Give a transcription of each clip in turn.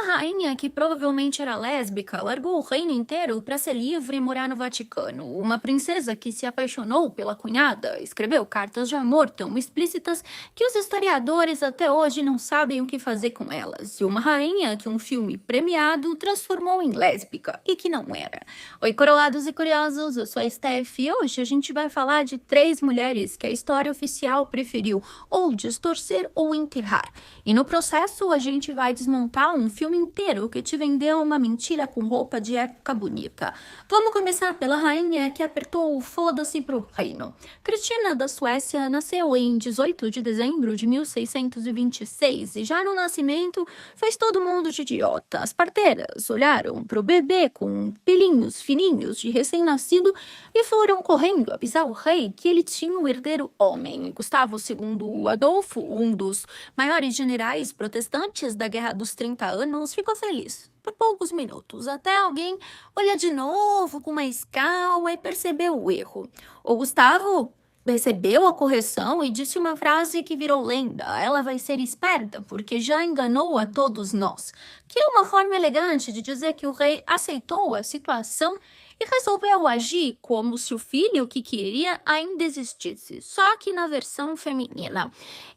rainha que provavelmente era lésbica largou o reino inteiro para ser livre e morar no Vaticano. Uma princesa que se apaixonou pela cunhada escreveu cartas de amor tão explícitas que os historiadores até hoje não sabem o que fazer com elas. E uma rainha que um filme premiado transformou em lésbica e que não era. Oi, coroados e curiosos, eu sou a Steph e hoje a gente vai falar de 3 mulheres que a história oficial preferiu ou distorcer ou enterrar. E no processo a gente vai desmontar um filme inteiro que te vendeu uma mentira com roupa de época bonita. Vamos começar pela rainha que apertou o foda-se pro reino. Cristina da Suécia nasceu em 18 de dezembro de 1626 e já no nascimento fez todo mundo de idiota. As parteiras olharam pro bebê com pelinhos fininhos de recém-nascido e foram correndo avisar o rei que ele tinha um herdeiro homem. Gustavo II Adolfo, um dos maiores generais protestantes da Guerra dos 30 Anos, ficou feliz por poucos minutos, até alguém olhar de novo com mais calma e perceber o erro. O Gustavo recebeu a correção e disse uma frase que virou lenda: ela vai ser esperta porque já enganou a todos nós, que é uma forma elegante de dizer que o rei aceitou a situação e resolveu agir como se o filho que queria ainda existisse, só que na versão feminina.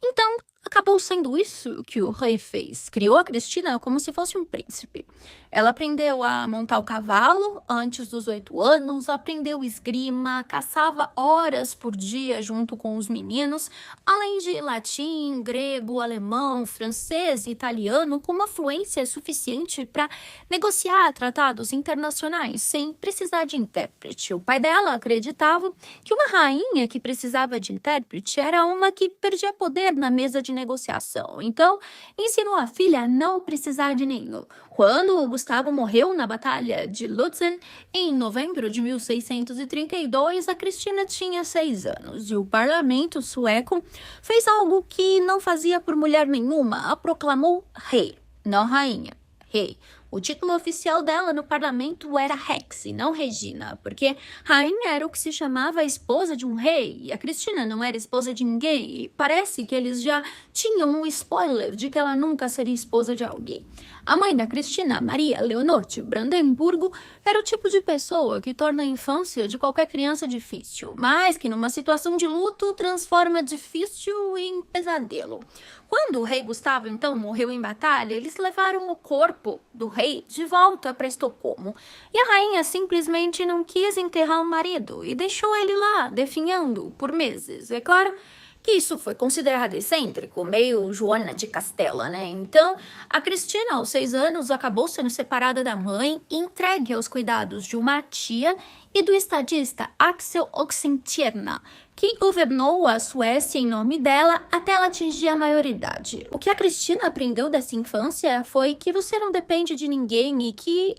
Então, acabou sendo isso que o rei fez. Criou a Cristina como se fosse um príncipe. Ela aprendeu a montar o cavalo antes dos 8 anos, aprendeu esgrima, caçava horas por dia junto com os meninos, além de latim, grego, alemão, francês e italiano, com uma fluência suficiente para negociar tratados internacionais sem precisar de intérprete. O pai dela acreditava que uma rainha que precisava de intérprete era uma que perdia poder na mesa de negociação. Então, ensinou a filha a não precisar de nenhum. Quando Gustavo morreu na Batalha de Lutzen, em novembro de 1632, a Cristina tinha 6 anos e o parlamento sueco fez algo que não fazia por mulher nenhuma: a proclamou rei, não rainha, rei. O título oficial dela no parlamento era Rex, e não Regina, porque rainha era o que se chamava a esposa de um rei, e a Cristina não era esposa de ninguém, e parece que eles já tinham um spoiler de que ela nunca seria esposa de alguém. A mãe da Cristina, Maria Leonor de Brandemburgo, era o tipo de pessoa que torna a infância de qualquer criança difícil, mas que numa situação de luto transforma difícil em pesadelo. Quando o rei Gustavo, então, morreu em batalha, eles levaram o corpo do rei de volta para Estocolmo. E a rainha simplesmente não quis enterrar o marido e deixou ele lá, definhando por meses. É claro que isso foi considerado excêntrico, meio Joana de Castela, né? Então, a Cristina, aos 6 anos, acabou sendo separada da mãe e entregue aos cuidados de uma tia e do estadista Axel Oxenstierna, que governou a Suécia em nome dela até ela atingir a maioridade. O que a Cristina aprendeu dessa infância foi que você não depende de ninguém e que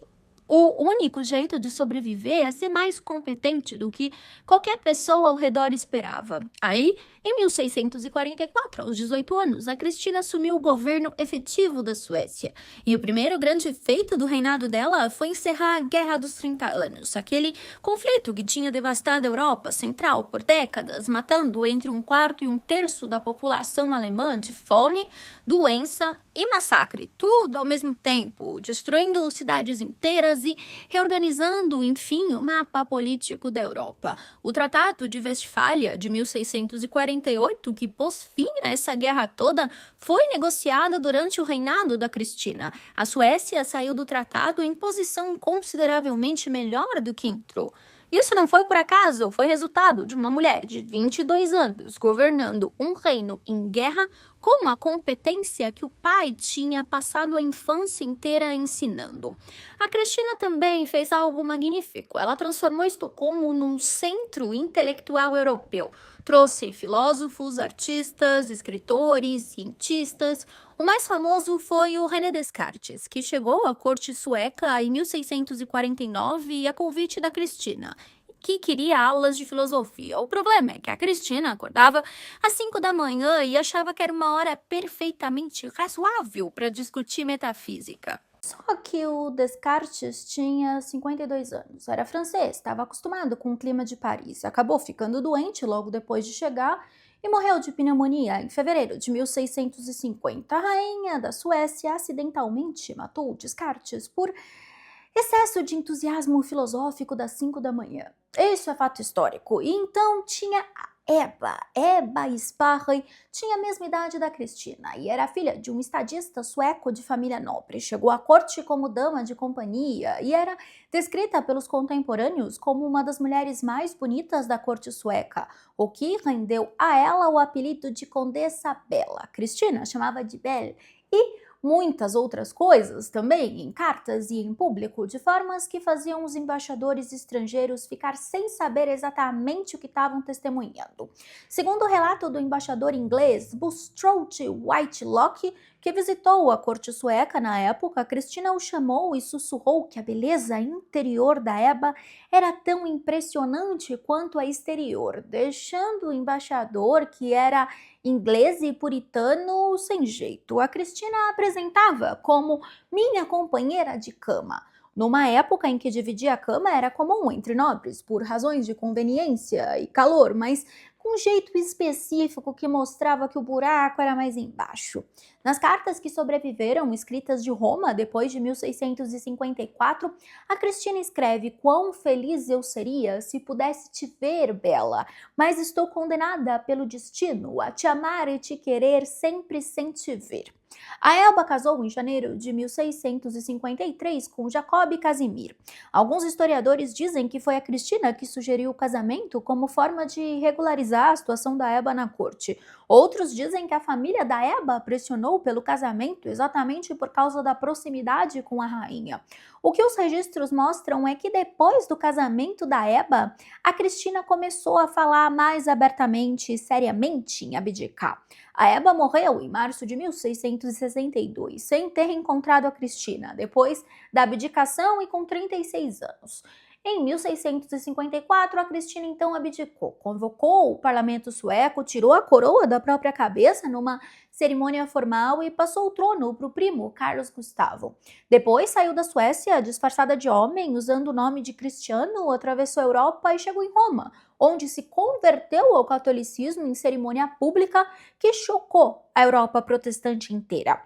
o único jeito de sobreviver é ser mais competente do que qualquer pessoa ao redor esperava. Aí, em 1644, aos 18 anos, a Cristina assumiu o governo efetivo da Suécia. E o primeiro grande feito do reinado dela foi encerrar a Guerra dos 30 Anos, aquele conflito que tinha devastado a Europa Central por décadas, matando entre 1/4 e 1/3 da população alemã de fome, doença e massacre, tudo ao mesmo tempo, destruindo cidades inteiras e reorganizando, enfim, o mapa político da Europa. O Tratado de Westfália, de 1648, que pôs fim a essa guerra toda, foi negociado durante o reinado da Cristina. A Suécia saiu do tratado em posição consideravelmente melhor do que entrou. Isso não foi por acaso, foi resultado de uma mulher de 22 anos governando um reino em guerra com uma competência que o pai tinha passado a infância inteira ensinando. A Cristina também fez algo magnífico. Ela transformou Estocolmo num centro intelectual europeu. Trouxe filósofos, artistas, escritores, cientistas. O mais famoso foi o René Descartes, que chegou à corte sueca em 1649 a convite da Cristina, que queria aulas de filosofia. O problema é que a Cristina acordava às 5 da manhã e achava que era uma hora perfeitamente razoável para discutir metafísica. Só que o Descartes tinha 52 anos, era francês, estava acostumado com o clima de Paris, acabou ficando doente logo depois de chegar e morreu de pneumonia em fevereiro de 1650. A rainha da Suécia acidentalmente matou Descartes por excesso de entusiasmo filosófico das 5 da manhã. Isso é fato histórico. E então tinha a Eba Sparre, tinha a mesma idade da Cristina e era filha de um estadista sueco de família nobre. Chegou à corte como dama de companhia e era descrita pelos contemporâneos como uma das mulheres mais bonitas da corte sueca, o que rendeu a ela o apelido de Condessa Bela. Cristina chamava de Belle e muitas outras coisas também, em cartas e em público, de formas que faziam os embaixadores estrangeiros ficar sem saber exatamente o que estavam testemunhando. Segundo o relato do embaixador inglês Bustrout Whitelock, que visitou a corte sueca na época, Cristina o chamou e sussurrou que a beleza interior da Eba era tão impressionante quanto a exterior, deixando o embaixador, que era inglês e puritano, sem jeito. A Cristina a apresentava como minha companheira de cama. Numa época em que dividir a cama era comum entre nobres, por razões de conveniência e calor, mas com um jeito específico que mostrava que o buraco era mais embaixo. Nas cartas que sobreviveram, escritas de Roma depois de 1654, a Cristina escreve: quão feliz eu seria se pudesse te ver, Bela, mas estou condenada pelo destino a te amar e te querer sempre sem te ver. A Elba casou em janeiro de 1653 com Jacob Casimir. Alguns historiadores dizem que foi a Cristina que sugeriu o casamento como forma de regularizar a situação da Elba na corte. Outros dizem que a família da Elba pressionou pelo casamento exatamente por causa da proximidade com a rainha. O que os registros mostram é que depois do casamento da Elba, a Cristina começou a falar mais abertamente e seriamente em abdicar. A Elba morreu em março de 1662, sem ter encontrado a Cristina, depois da abdicação e com 36 anos. Em 1654, a Cristina então abdicou, convocou o parlamento sueco, tirou a coroa da própria cabeça numa cerimônia formal e passou o trono para o primo, Carlos Gustavo. Depois saiu da Suécia disfarçada de homem, usando o nome de Cristiano, atravessou a Europa e chegou em Roma, onde se converteu ao catolicismo em cerimônia pública que chocou a Europa protestante inteira.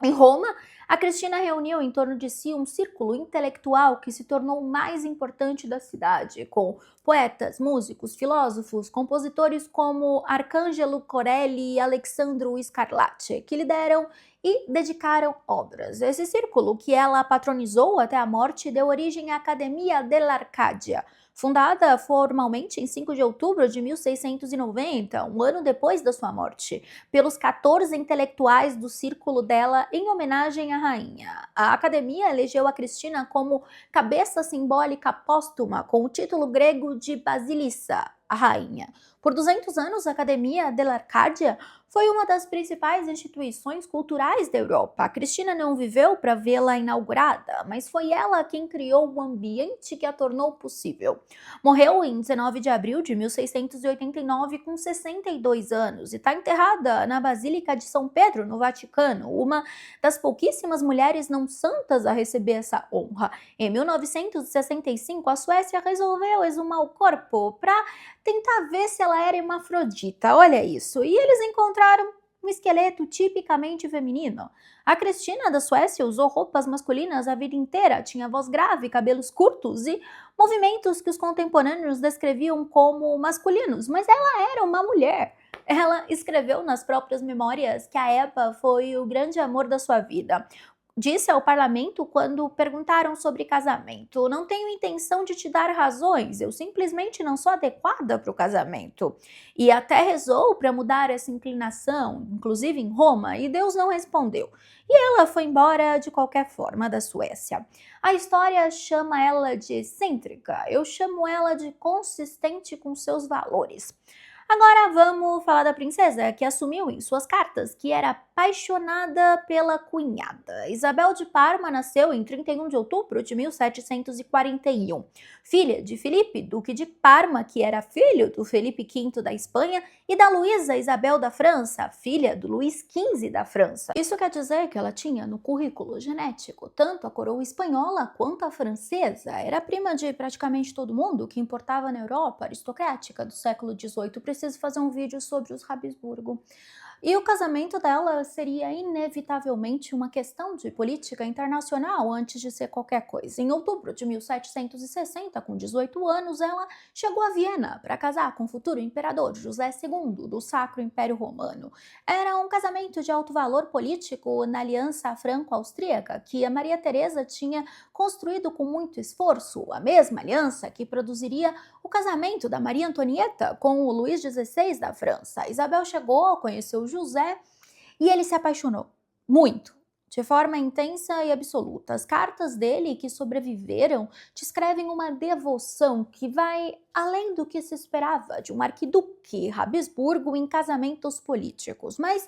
Em Roma, a Cristina reuniu em torno de si um círculo intelectual que se tornou o mais importante da cidade, com poetas, músicos, filósofos, compositores como Arcangelo Corelli e Alexandro Scarlatti, que lhe deram e dedicaram obras. Esse círculo, que ela patronizou até a morte, deu origem à Academia dell'Arcadia, fundada formalmente em 5 de outubro de 1690, um ano depois da sua morte, pelos 14 intelectuais do círculo dela em homenagem à rainha. A academia elegeu a Cristina como cabeça simbólica póstuma, com o título grego de Basilissa, a rainha. Por 200 anos, a Academia dell'Arcadia foi uma das principais instituições culturais da Europa. A Cristina não viveu para vê-la inaugurada, mas foi ela quem criou o ambiente que a tornou possível. Morreu em 19 de abril de 1689 com 62 anos e está enterrada na Basílica de São Pedro, no Vaticano, uma das pouquíssimas mulheres não santas a receber essa honra. Em 1965, a Suécia resolveu exumar o corpo para tentar ver se ela era hermafrodita. Olha isso. E eles encontraram um esqueleto tipicamente feminino. A Cristina da Suécia usou roupas masculinas a vida inteira, tinha voz grave, cabelos curtos e movimentos que os contemporâneos descreviam como masculinos, mas ela era uma mulher. Ela escreveu nas próprias memórias que a Eba foi o grande amor da sua vida. Disse ao parlamento quando perguntaram sobre casamento: não tenho intenção de te dar razões, eu simplesmente não sou adequada para o casamento. E até rezou para mudar essa inclinação, inclusive em Roma, e Deus não respondeu. E ela foi embora de qualquer forma da Suécia. A história chama ela de excêntrica, eu chamo ela de consistente com seus valores. Agora vamos falar da princesa, que assumiu em suas cartas que era apaixonada pela cunhada. Isabel de Parma nasceu em 31 de outubro de 1741, filha de Filipe, duque de Parma, que era filho do Felipe V da Espanha, e da Luísa Isabel da França, filha do Luís XV da França. Isso quer dizer que ela tinha no currículo genético tanto a coroa espanhola quanto a francesa. Era prima de praticamente todo mundo. O que importava na Europa aristocrática do século XVIII preciso fazer um vídeo sobre os Habsburgo. E o casamento dela seria inevitavelmente uma questão de política internacional antes de ser qualquer coisa. Em outubro de 1760, com 18 anos, ela chegou a Viena para casar com o futuro imperador José II do Sacro Império Romano. Era um casamento de alto valor político na aliança franco-austríaca que a Maria Teresa tinha construído com muito esforço, a mesma aliança que produziria o casamento da Maria Antonieta com o Luís XVI da França. Isabel chegou, conheceu José e ele se apaixonou muito, de forma intensa e absoluta. As cartas dele que sobreviveram descrevem uma devoção que vai além do que se esperava de um arquiduque Habsburgo em casamentos políticos. Mas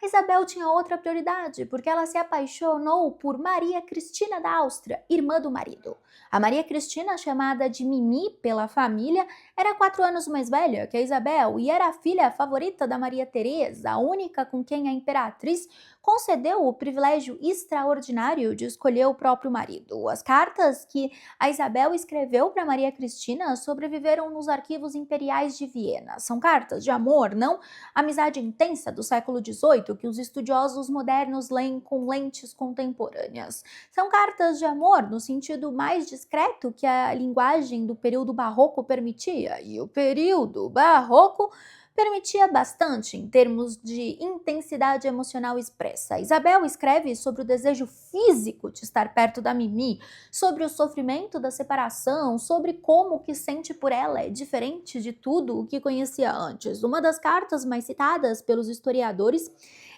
a Isabel tinha outra prioridade, porque ela se apaixonou por Maria Cristina da Áustria, irmã do marido. A Maria Cristina, chamada de Mimi pela família, era 4 anos mais velha que a Isabel e era a filha favorita da Maria Teresa, a única com quem a imperatriz concedeu o privilégio extraordinário de escolher o próprio marido. As cartas que a Isabel escreveu para Maria Cristina sobreviveram nos arquivos imperiais de Viena. São cartas de amor, não amizade intensa do século XVIII que os estudiosos modernos leem com lentes contemporâneas. São cartas de amor no sentido mais discreto que a linguagem do período barroco permitia, e o período barroco permitia bastante em termos de intensidade emocional expressa. Isabel escreve sobre o desejo físico de estar perto da Mimi, sobre o sofrimento da separação, sobre como o que sente por ela é diferente de tudo o que conhecia antes. Uma das cartas mais citadas pelos historiadores,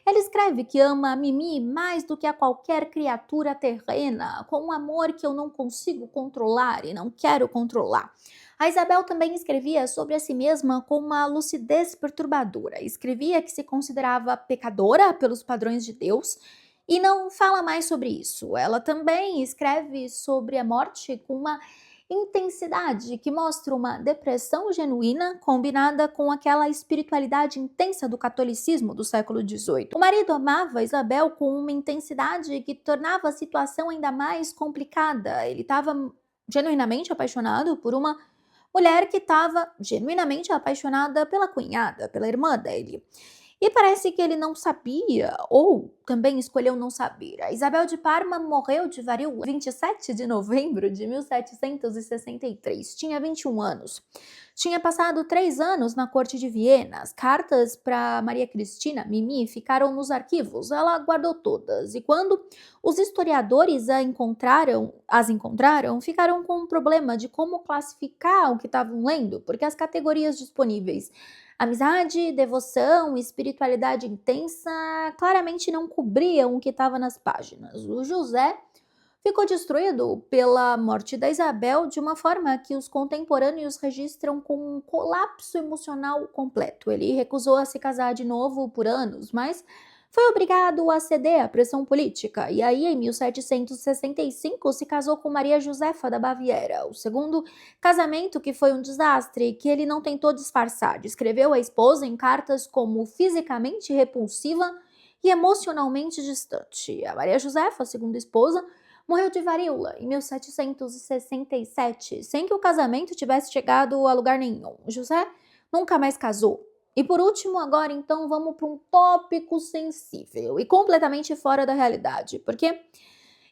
ele escreve que ama a Mimi mais do que a qualquer criatura terrena, com um amor que eu não consigo controlar e não quero controlar. A Isabel também escrevia sobre a si mesma com uma lucidez perturbadora. Escrevia que se considerava pecadora pelos padrões de Deus e não fala mais sobre isso. Ela também escreve sobre a morte com uma intensidade que mostra uma depressão genuína combinada com aquela espiritualidade intensa do catolicismo do século XVIII. O marido amava Isabel com uma intensidade que tornava a situação ainda mais complicada. Ele estava genuinamente apaixonado por uma mulher que estava genuinamente apaixonada pela cunhada, pela irmã dele. E parece que ele não sabia, ou também escolheu não saber. A Isabel de Parma morreu de varíola 27 de novembro de 1763. Tinha 21 anos. Tinha passado 3 anos na corte de Viena. As cartas para Maria Cristina, Mimi, ficaram nos arquivos. Ela guardou todas. E quando os historiadores as encontraram, ficaram com um problema de como classificar o que estavam lendo, porque as categorias disponíveis amizade, devoção, espiritualidade intensa claramente não cobriam o que estava nas páginas. O José ficou destruído pela morte da Isabel de uma forma que os contemporâneos registram com um colapso emocional completo. Ele recusou a se casar de novo por anos, mas foi obrigado a ceder à pressão política, e aí em 1765 se casou com Maria Josefa da Baviera, o segundo casamento que foi um desastre, que ele não tentou disfarçar. Descreveu a esposa em cartas como fisicamente repulsiva e emocionalmente distante. A Maria Josefa, a segunda esposa, morreu de varíola em 1767, sem que o casamento tivesse chegado a lugar nenhum. José nunca mais casou. E por último, agora então, vamos para um tópico sensível e completamente fora da realidade, porque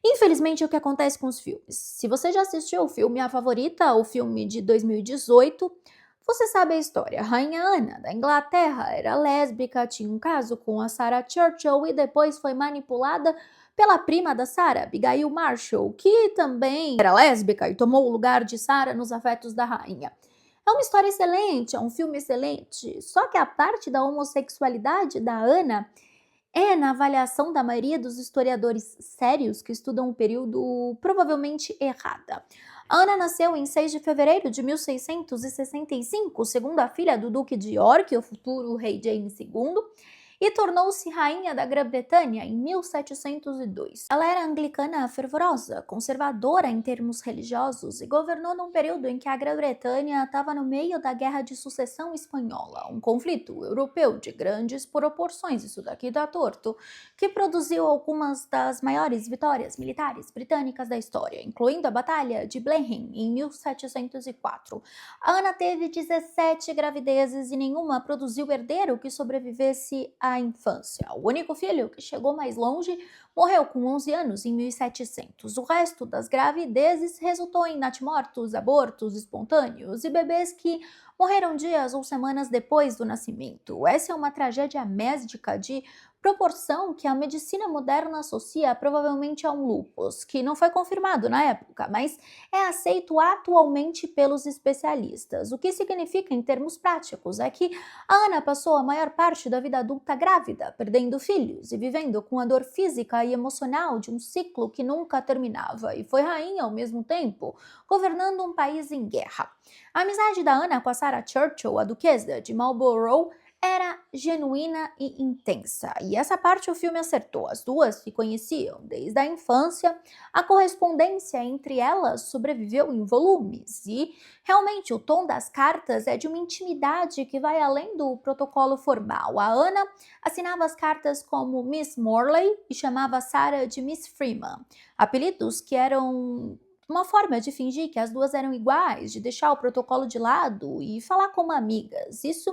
infelizmente é o que acontece com os filmes. Se você já assistiu o filme A Favorita, o filme de 2018, você sabe a história. A Rainha Ana, da Inglaterra, era lésbica, tinha um caso com a Sarah Churchill e depois foi manipulada pela prima da Sarah, Abigail Marshall, que também era lésbica e tomou o lugar de Sarah nos afetos da rainha. É uma história excelente, é um filme excelente, só que a parte da homossexualidade da Ana é, na avaliação da maioria dos historiadores sérios que estudam o período, provavelmente errada. A Ana nasceu em 6 de fevereiro de 1665, segunda filha do Duque de York, o futuro rei James II, e tornou-se rainha da Grã-Bretanha em 1702. Ela era anglicana fervorosa, conservadora em termos religiosos e governou num período em que a Grã-Bretanha estava no meio da Guerra de Sucessão Espanhola, um conflito europeu de grandes proporções, isso daqui dá torto, que produziu algumas das maiores vitórias militares britânicas da história, incluindo a Batalha de Blenheim em 1704. A Ana teve 17 gravidezes e nenhuma produziu herdeiro que sobrevivesse à infância. O único filho que chegou mais longe morreu com 11 anos em 1700. O resto das gravidezes resultou em natimortos, abortos espontâneos e bebês que morreram dias ou semanas depois do nascimento. Essa é uma tragédia médica de proporção que a medicina moderna associa provavelmente a um lúpus, que não foi confirmado na época, mas é aceito atualmente pelos especialistas. O que significa, em termos práticos, é que a Ana passou a maior parte da vida adulta grávida, perdendo filhos e vivendo com a dor física e emocional de um ciclo que nunca terminava, e foi rainha ao mesmo tempo, governando um país em guerra. A amizade da Ana com a Sarah Churchill, a duquesa de Marlborough, era genuína e intensa, e essa parte o filme acertou. As duas se conheciam desde a infância, a correspondência entre elas sobreviveu em volumes, e realmente o tom das cartas é de uma intimidade que vai além do protocolo formal. A Ana assinava as cartas como Miss Morley e chamava Sarah de Miss Freeman, apelidos que eram uma forma de fingir que as duas eram iguais, de deixar o protocolo de lado e falar como amigas. Isso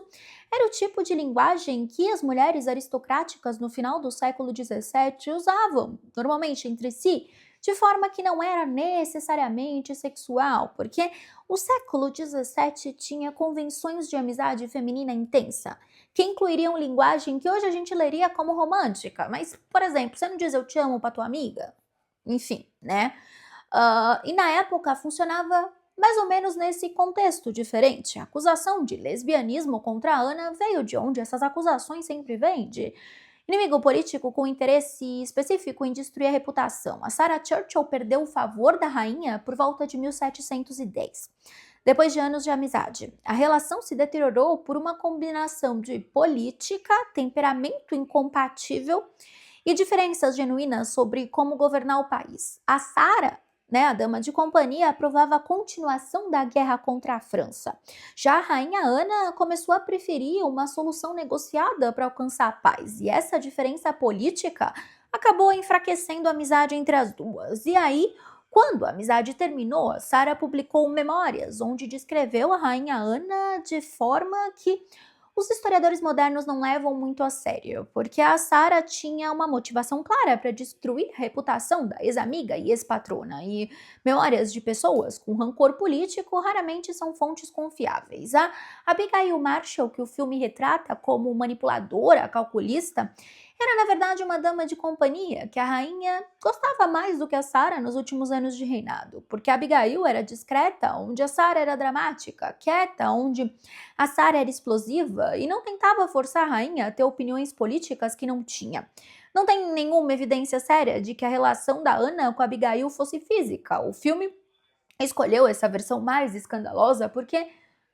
era o tipo de linguagem que as mulheres aristocráticas no final do século XVII usavam, normalmente entre si, de forma que não era necessariamente sexual, porque o século XVII tinha convenções de amizade feminina intensa, que incluiriam linguagem que hoje a gente leria como romântica, mas, por exemplo, você não diz eu te amo pra tua amiga? Enfim, né? E na época funcionava mais ou menos nesse contexto diferente. A acusação de lesbianismo contra a Ana veio de onde essas acusações sempre vêm, de inimigo político com interesse específico em destruir a reputação. A Sarah Churchill perdeu o favor da rainha por volta de 1710. Depois de anos de amizade, a relação se deteriorou por uma combinação de política, temperamento incompatível e diferenças genuínas sobre como governar o país. A Sarah, a dama de companhia, aprovava a continuação da guerra contra a França. Já a rainha Ana começou a preferir uma solução negociada para alcançar a paz, e essa diferença política acabou enfraquecendo a amizade entre as duas. E aí, quando a amizade terminou, Sarah publicou memórias onde descreveu a rainha Ana de forma que os historiadores modernos não levam muito a sério, porque a Sarah tinha uma motivação clara para destruir a reputação da ex-amiga e ex-patrona, e memórias de pessoas com rancor político raramente são fontes confiáveis. A Abigail Marshall, que o filme retrata como manipuladora, calculista, era na verdade uma dama de companhia que a rainha gostava mais do que a Sarah nos últimos anos de reinado, porque a Abigail era discreta, onde a Sarah era dramática, quieta, onde a Sarah era explosiva e não tentava forçar a rainha a ter opiniões políticas que não tinha. Não tem nenhuma evidência séria de que a relação da Ana com a Abigail fosse física. O filme escolheu essa versão mais escandalosa porque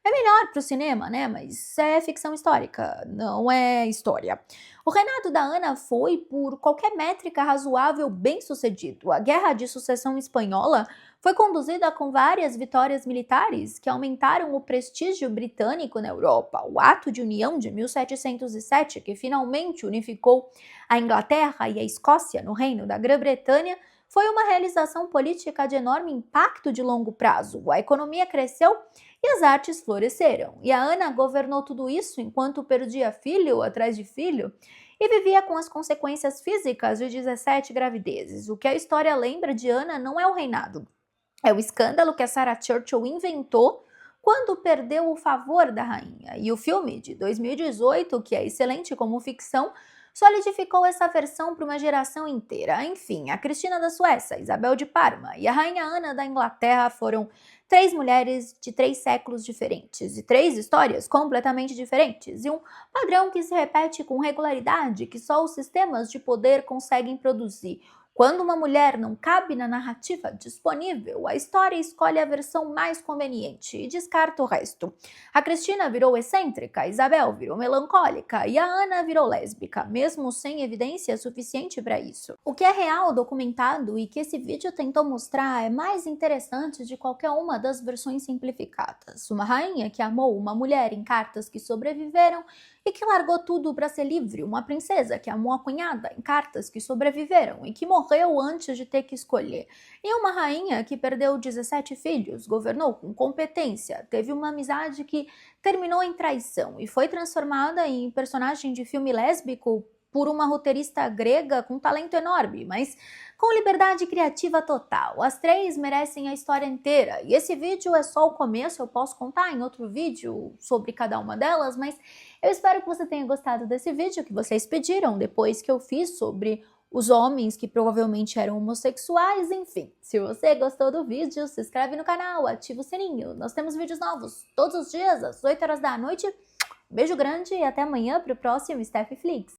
é melhor para o cinema, né? Mas é ficção histórica, não é história. O reinado da Ana foi, por qualquer métrica razoável, bem sucedido. A Guerra de Sucessão Espanhola foi conduzida com várias vitórias militares que aumentaram o prestígio britânico na Europa. O Ato de União de 1707, que finalmente unificou a Inglaterra e a Escócia no Reino da Grã-Bretanha, foi uma realização política de enorme impacto de longo prazo. A economia cresceu e as artes floresceram. E a Ana governou tudo isso enquanto perdia filho atrás de filho e vivia com as consequências físicas de 17 gravidezes. O que a história lembra de Ana não é o reinado, é o escândalo que a Sarah Churchill inventou quando perdeu o favor da rainha. E o filme de 2018, que é excelente como ficção, solidificou essa versão para uma geração inteira. Enfim, a Cristina da Suécia, Isabel de Parma e a Rainha Ana da Inglaterra foram 3 mulheres de 3 séculos diferentes, e 3 histórias completamente diferentes, e um padrão que se repete com regularidade que só os sistemas de poder conseguem produzir. Quando uma mulher não cabe na narrativa disponível, a história escolhe a versão mais conveniente e descarta o resto. A Cristina virou excêntrica, a Isabel virou melancólica e a Ana virou lésbica, mesmo sem evidência suficiente para isso. O que é real, documentado e que esse vídeo tentou mostrar é mais interessante de qualquer uma das versões simplificadas. Uma rainha que amou uma mulher em cartas que sobreviveram e que largou tudo para ser livre, uma princesa que amou a cunhada em cartas que sobreviveram e que morreu antes de ter que escolher, e uma rainha que perdeu 17 filhos, governou com competência, teve uma amizade que terminou em traição e foi transformada em personagem de filme lésbico por uma roteirista grega com talento enorme, mas com liberdade criativa total. As três merecem a história inteira, e esse vídeo é só o começo, eu posso contar em outro vídeo sobre cada uma delas, mas eu espero que você tenha gostado desse vídeo que vocês pediram depois que eu fiz sobre os homens que provavelmente eram homossexuais, enfim. Se você gostou do vídeo, se inscreve no canal, ativa o sininho. Nós temos vídeos novos todos os dias às 8 horas da noite. Beijo grande e até amanhã para o próximo Steph Flix.